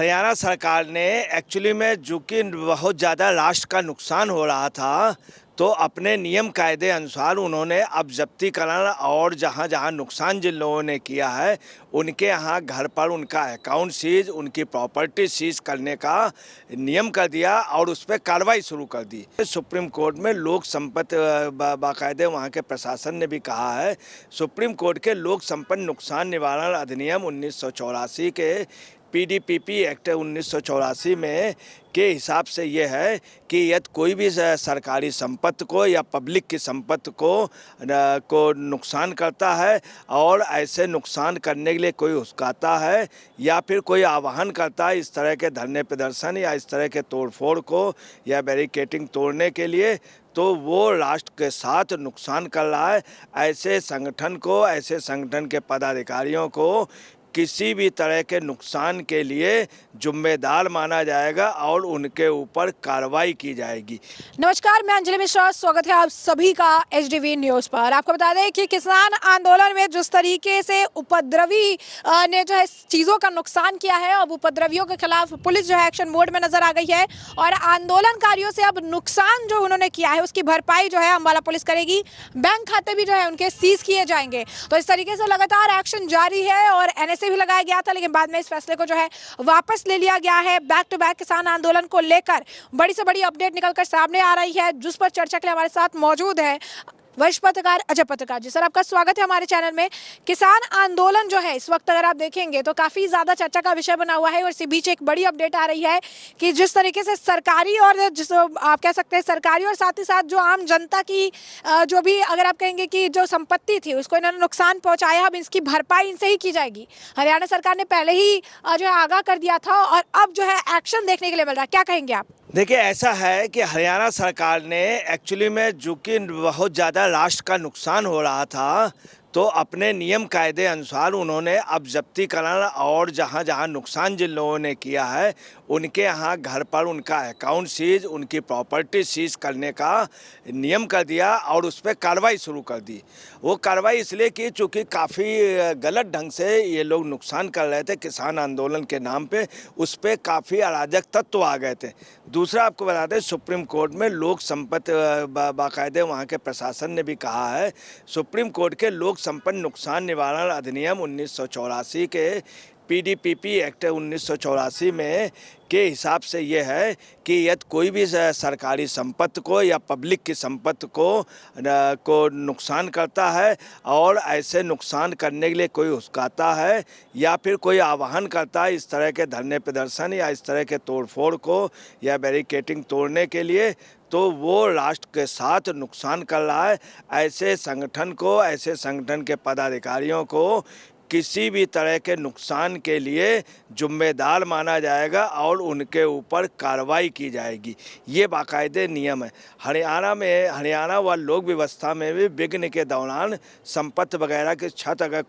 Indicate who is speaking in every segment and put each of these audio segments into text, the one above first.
Speaker 1: हरियाणा सरकार ने एक्चुअली में चूँकि बहुत ज़्यादा राष्ट्र का नुकसान हो रहा था, तो अपने नियम कायदे अनुसार उन्होंने अब जब्तीकरण और जहाँ-जहाँ नुकसान जिन लोगों ने किया है, उनके यहाँ घर पर उनका अकाउंट सीज, उनकी प्रॉपर्टी सीज करने का नियम कर दिया और उस पे कार्रवाई शुरू कर दी। सुप्रीम कोर्ट में लोक संपत्ति बाकायदे वहाँ के प्रशासन ने भी कहा है, सुप्रीम कोर्ट के लोक संपत्ति नुकसान निवारण अधिनियम 1984 के पीडीपीपी एक्ट 1984 में के हिसाब से ये है कि यदि कोई भी सरकारी संपत्ति को या पब्लिक की संपत्ति को नुकसान करता है और ऐसे नुकसान करने के लिए कोई उकसाता है या फिर कोई आह्वान करता है इस तरह के धरने प्रदर्शन या इस तरह के तोड़फोड़ को या बैरिकेडिंग तोड़ने के लिए, तो वो राष्ट्र के साथ नुकसान कर रहा है। ऐसे संगठन के पदाधिकारियों को किसी भी तरह के नुकसान के लिए जिम्मेदार माना जाएगा और उनके ऊपर कार्रवाई की जाएगी।
Speaker 2: नमस्कार, मैं अंजलि मिश्रा, स्वागत है आप सभी का एचडीवी न्यूज पर। आपको बता दें कि किसान आंदोलन में जिस तरीके से उपद्रवी ने जो है चीज़ों का नुकसान किया है, अब उपद्रवियों के खिलाफ पुलिस जो है एक्शन मोड में नजर आ गई है और आंदोलनकारियों से अब नुकसान जो उन्होंने किया है उसकी भरपाई जो है अम्बाला पुलिस करेगी। बैंक खाते भी जो है उनके सीज किए जाएंगे। तो इस तरीके से लगातार एक्शन जारी है और एनएसए भी लगाया गया था, लेकिन बाद में इस फैसले को जो है वापस ले लिया गया है। बैक टू बैक किसान आंदोलन को लेकर बड़ी से बड़ी अपडेट निकलकर सामने आ रही है, जिस पर चर्चा के लिए हमारे साथ मौजूद है वरिष्ठ पत्रकार अजय पत्रकार जी। सर, आपका स्वागत है हमारे चैनल में। किसान आंदोलन जो है इस वक्त अगर आप देखेंगे तो काफी ज्यादा चर्चा का विषय बना हुआ है और इसी बीच एक बड़ी अपडेट आ रही है कि जिस तरीके से सरकारी और जिस आप कह सकते हैं सरकारी और साथ ही साथ जो आम जनता की जो भी अगर आप कहेंगे कि जो संपत्ति थी उसको इन्होंने नुकसान पहुंचाया, अब इसकी भरपाई इनसे ही की जाएगी। हरियाणा सरकार ने पहले ही जो है आगाह कर दिया था और अब जो है एक्शन देखने के लिए मिल रहा है, क्या कहेंगे आप?
Speaker 1: देखिए, ऐसा है कि हरियाणा सरकार ने एक्चुअली में चूँकि बहुत ज़्यादा राष्ट्र का नुकसान हो रहा था, तो अपने नियम कायदे अनुसार उन्होंने अब जब्तीकरण और जहाँ-जहाँ नुकसान जिन लोगों ने किया है, उनके यहाँ घर पर उनका अकाउंट सीज, उनकी प्रॉपर्टी सीज करने का नियम कर दिया और उस पर कार्रवाई शुरू कर दी। वो कार्रवाई इसलिए की चूँकि काफ़ी गलत ढंग से ये लोग नुकसान कर रहे थे किसान आंदोलन के नाम पे, उस पर काफ़ी अराजक तत्व आ गए थे। दूसरा, आपको बता दें, सुप्रीम कोर्ट में लोक संपत्ति बाकायदे वहाँ के प्रशासन ने भी कहा है, सुप्रीम कोर्ट के लोक संपत्ति नुकसान निवारण अधिनियम 1984 के पीडीपीपी एक्ट 1984 में के हिसाब से ये है कि यदि कोई भी सरकारी संपत्ति को या पब्लिक की संपत्ति को नुकसान करता है और ऐसे नुकसान करने के लिए कोई उकसाता है या फिर कोई आह्वान करता है इस तरह के धरने प्रदर्शन या इस तरह के तोड़फोड़ को या बैरिकेडिंग तोड़ने के लिए, तो वो राष्ट्र के साथ नुकसान कर रहा है। ऐसे संगठन के पदाधिकारियों को किसी भी तरह के नुकसान के लिए जिम्मेदार माना जाएगा और उनके ऊपर कार्रवाई की जाएगी। ये बाकायदे नियम है। हरियाणा व लोक व्यवस्था में भी विघ्न के दौरान संपत्ति वगैरह की छत अगर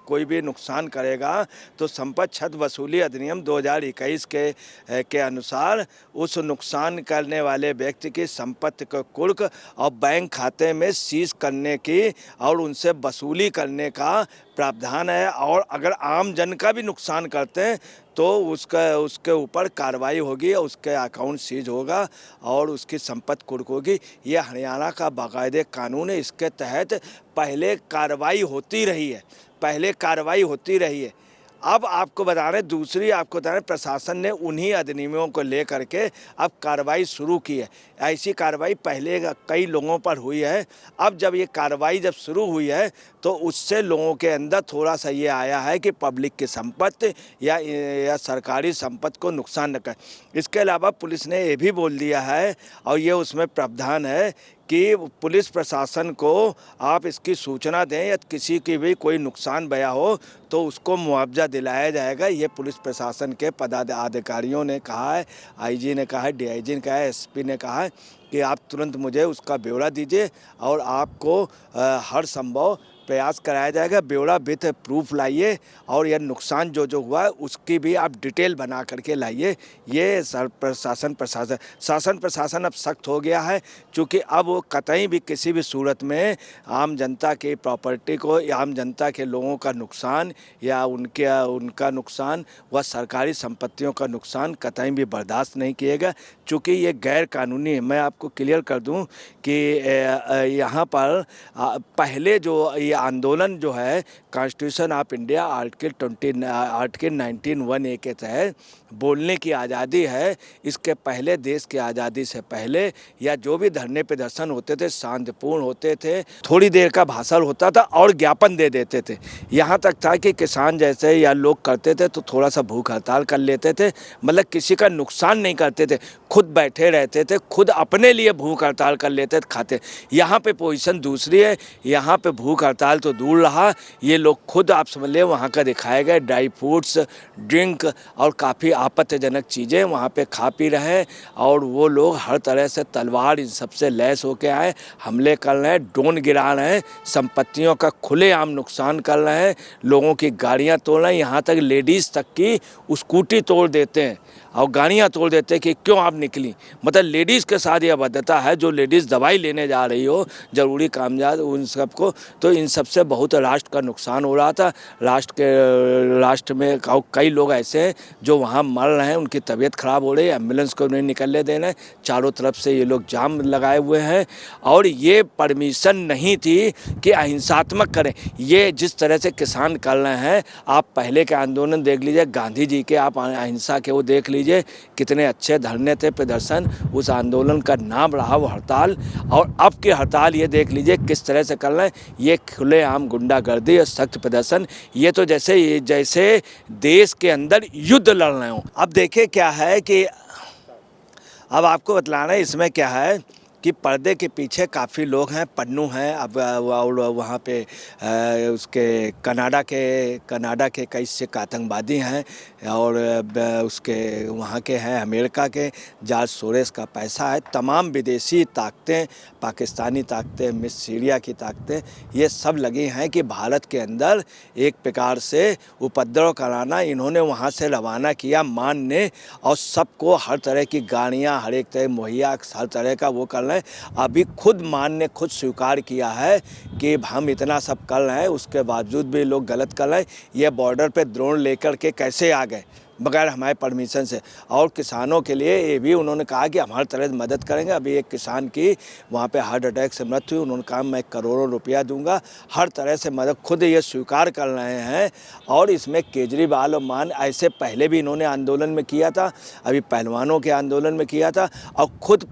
Speaker 1: कोई भी नुकसान करेगा तो संपत्ति छत वसूली अधिनियम 2021 के अनुसार उस नुकसान करने वाले व्यक्ति की संपत्ति का कुर्क और बैंक खाते में सीज करने की और उनसे वसूली करने का प्रावधान है। और अगर आम जन का भी नुकसान करते हैं तो उसके ऊपर कार्रवाई होगी, उसके अकाउंट सीज होगा और उसकी संपत्ति कुर्क होगी। ये हरियाणा का बाकायदे कानून है। इसके तहत पहले कार्रवाई होती रही है। अब आपको बता रहे प्रशासन ने उन्हीं अधिनियमों को लेकर के अब कार्रवाई शुरू की है। ऐसी कार्रवाई पहले कई लोगों पर हुई है। अब जब ये कार्रवाई शुरू हुई है तो उससे लोगों के अंदर थोड़ा सा ये आया है कि पब्लिक की संपत्ति या सरकारी संपत्ति को नुकसान न करे। इसके अलावा पुलिस ने ये भी बोल दिया है और ये उसमें प्रावधान है कि पुलिस प्रशासन को आप इसकी सूचना दें या किसी की भी कोई नुकसान बया हो तो उसको मुआवजा दिलाया जाएगा। ये पुलिस प्रशासन के पदाधिकारियों ने कहा है, आईजी ने कहा है, डीआईजी ने कहा है, एसपी ने कहा है कि आप तुरंत मुझे उसका ब्यौरा दीजिए और आपको हर संभव प्रयास कराया जाएगा। ब्यौरा विथ प्रूफ लाइए और यह नुकसान जो हुआ है उसकी भी आप डिटेल बना करके लाइए। ये शासन प्रशासन अब सख्त हो गया है, क्योंकि अब वो कतई भी किसी भी सूरत में आम जनता की प्रॉपर्टी को या आम जनता के लोगों का नुकसान या उनका नुकसान व सरकारी संपत्तियों का नुकसान कतई भी बर्दाश्त नहीं किएगा, चूँकि ये गैर कानूनी है। मैं आपको क्लियर कर दूं कि यहाँ पर पहले जो ये आंदोलन जो है constitution of India article 19(1)(a) के तहत बोलने की आज़ादी है। इसके पहले देश की आज़ादी से पहले या जो भी धरने प्रदर्शन होते थे शांतिपूर्ण होते थे, थोड़ी देर का भाषण होता था और ज्ञापन दे देते थे। यहाँ तक था कि किसान जैसे या लोग करते थे तो थोड़ा सा भूख हड़ताल कर लेते थे, मतलब किसी का नुकसान नहीं करते थे, खुद बैठे रहते थे, खुद अपने लिए भूख हड़ताल कर लेते थे, खाते। यहाँ पे पोजीशन दूसरी है। यहाँ पे भूख हड़ताल तो दूर रहा, ये लोग खुद आप समझ लिए वहाँ का दिखाए गए ड्राई फ्रूट्स, ड्रिंक और काफ़ी आपत्तिजनक चीज़ें वहाँ पे खा पी रहे हैं। और वो लोग हर तरह से तलवार इन सबसे लैस होके आए, हमले कर रहे हैं, ड्रोन गिरा रहे हैं, संपत्तियों का खुलेआम नुकसान कर रहे हैं, लोगों की गाड़ियाँ तोड़ रहे हैं, यहाँ तक लेडीज़ तक की स्कूटी तोड़ देते हैं और गाड़ियाँ तोड़ देते हैं कि क्यों आप निकली। मतलब लेडीज़ के साथ यह अभद्रता है। जो लेडीज़ दवाई लेने जा रही हो ज़रूरी कामकाज उन सबको, तो इन सबसे बहुत राष्ट्र का नुकसान हो रहा था। राष्ट्र में कई लोग ऐसे हैं जो वहाँ मर रहे हैं, उनकी तबीयत ख़राब हो रही है, एम्बुलेंस को नहीं निकलने देना है, चारों तरफ से ये लोग जाम लगाए हुए हैं। और ये परमिशन नहीं थी कि अहिंसात्मक करें। ये जिस तरह से किसान कर रहे हैं, आप पहले के आंदोलन देख लीजिए, गांधी जी के आप अहिंसा के वो देख लीजिए, कितने अच्छे धरने थे, प्रदर्शन, उस आंदोलन का नाम रहा वो हड़ताल। और अब की हड़ताल ये देख लीजिए किस तरह से कर रहे हैं, ये खुलेआम गुंडागर्दी और सख्त प्रदर्शन। ये तो जैसे देश के अंदर युद्ध लड़ रहे हो। अब देखिए क्या है कि अब आपको बतलाना है इसमें क्या है कि पर्दे के पीछे काफ़ी लोग हैं, पन्नू हैं। अब वहाँ पे उसके कनाडा के कई सिख आतंकवादी हैं और उसके वहाँ के हैं अमेरिका के, जॉर्ज सोरेस का पैसा है, तमाम विदेशी ताकतें, पाकिस्तानी ताकतें, मिस सीरिया की ताकतें, ये सब लगी हैं कि भारत के अंदर एक प्रकार से उपद्रव कराना। इन्होंने वहाँ से रवाना किया मान ने, और सबको हर तरह की गाड़ियाँ हर एक तरह मुहैया, हर तरह का वो कर रहे हैं। अभी खुद मान ने खुद स्वीकार किया है कि हम इतना सब कर रहे हैं, उसके बावजूद भी लोग गलत कर रहे हैं। ये बॉर्डर पे ड्रोन लेकर के कैसे आ गए बगैर हमारे परमिशन से। और किसानों के लिए ये भी उन्होंने कहा कि हम हर तरह से मदद करेंगे। अभी एक किसान की वहाँ पे हार्ट अटैक से मृत्यु हुई, उन्होंने कहा मैं करोड़ों रुपया दूंगा, हर तरह से मदद खुद ये स्वीकार कर रहे हैं। और इसमें केजरीवाल और मान ऐसे पहले भी इन्होंने आंदोलन में किया था, अभी पहलवानों के आंदोलन में किया था, और खुद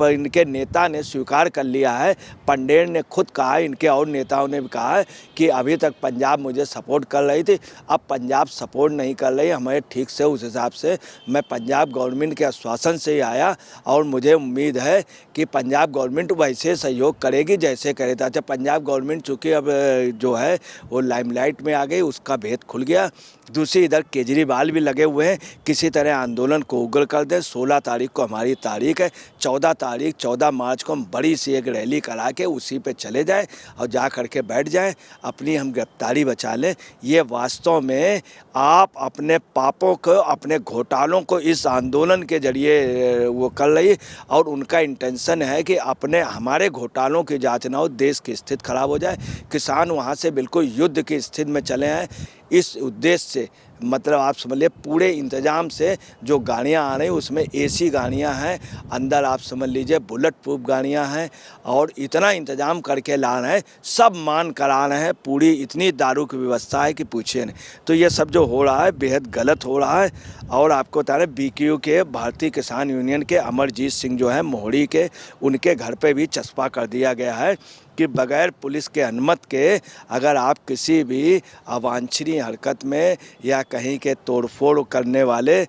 Speaker 1: इनके नेता ने स्वीकार कर लिया है। पंडेर ने खुद कहा है, इनके और नेताओं ने भी कहा है कि अभी तक पंजाब मुझे सपोर्ट कर रही थी, अब पंजाब सपोर्ट नहीं कर रही हमें ठीक से। उस हिसाब से मैं पंजाब गवर्नमेंट के आश्वासन से ही आया और मुझे उम्मीद है कि पंजाब गवर्नमेंट वैसे सहयोग करेगी जैसे करे था। अच्छा, पंजाब गवर्नमेंट चूँकि अब जो है वो लाइमलाइट में आ गई, उसका भेद खुल गया। दूसरी इधर केजरीवाल भी लगे हुए हैं किसी तरह आंदोलन को उग्र कर दें। 16 तारीख को हमारी तारीख है, 14 मार्च को हम बड़ी सी एक रैली करा के उसी पे चले जाएं और जा करके बैठ जाएं, अपनी हम गिरफ्तारी बचा लें। ये वास्तव में आप अपने पापों को, अपने घोटालों को इस आंदोलन के जरिए वो कर रही है, और उनका इंटेंशन है कि अपने हमारे घोटालों की जांच ना हो, देश की स्थिति खराब हो जाए। किसान वहाँ से बिल्कुल युद्ध की स्थिति में चले हैं इस उद्देश्य से। मतलब आप समझ लीजिए पूरे इंतजाम से जो गाड़ियाँ आ रही उसमें एसी गाड़ियाँ हैं, अंदर आप समझ लीजिए बुलेट प्रूफ गाड़ियाँ हैं, और इतना इंतजाम करके ला रहे हैं, सब मान करा रहे हैं, पूरी इतनी दारू की व्यवस्था है कि पूछिए नहीं। तो ये सब जो हो रहा है बेहद गलत हो रहा है। और आपको बता रहे BQU के भारतीय किसान यूनियन के अमरजीत सिंह जो है मोहड़ी के, उनके घर पे भी चस्पा कर दिया गया है कि बगैर पुलिस के अनुमति के अगर आप किसी भी अवांछनीय हरकत में या कहीं के तोड़फोड़ करने वाले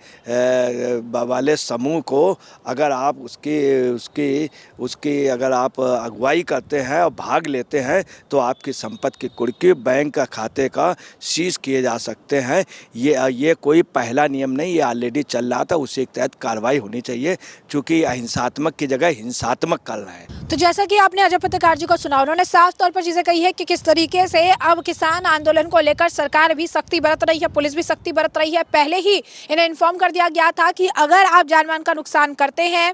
Speaker 1: समूह को अगर आप उसकी अगर आप अगुवाई करते हैं और भाग लेते हैं तो आपकी संपत्ति की कुर्की, बैंक का खाते का सीज किए जा सकते हैं। ये कोई पहला नियम नहीं, ये ऑलरेडी चल रहा था, उसी के तहत कार्रवाई होनी चाहिए, क्योंकि अहिंसात्मक की जगह हिंसात्मक कर रहा है।
Speaker 2: तो जैसा कि आपने अजय पत्रकार जी को सुना उन्होंने साफ तौर पर चीजें कही है कि किस तरीके से अब किसान आंदोलन को लेकर सरकार भी सख्ती बरत रही है, पुलिस भी सख्ती बरत रही है। पहले ही इन्हें इन्फॉर्म कर दिया गया था कि अगर आप जानमाल का नुकसान करते हैं,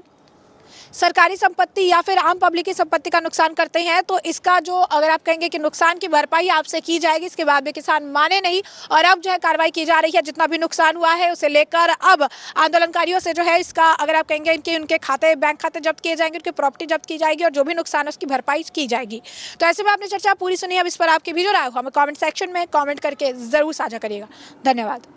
Speaker 2: सरकारी संपत्ति या फिर आम पब्लिक की संपत्ति का नुकसान करते हैं, तो इसका जो अगर आप कहेंगे कि नुकसान की भरपाई आपसे की जाएगी। इसके बाद भी किसान माने नहीं और अब जो है कार्रवाई की जा रही है। जितना भी नुकसान हुआ है उसे लेकर अब आंदोलनकारियों से जो है इसका अगर आप कहेंगे इनके उनके खाते बैंक खाते जब्त किए जाएंगे, उनकी प्रॉपर्टी जब्त की जाएगी और जो भी नुकसान है उसकी भरपाई की जाएगी। तो ऐसे में आपने चर्चा पूरी सुनी। अब इस पर आपकी भी जो राय हो हमें कॉमेंट सेक्शन में कॉमेंट करके जरूर साझा करिएगा। धन्यवाद।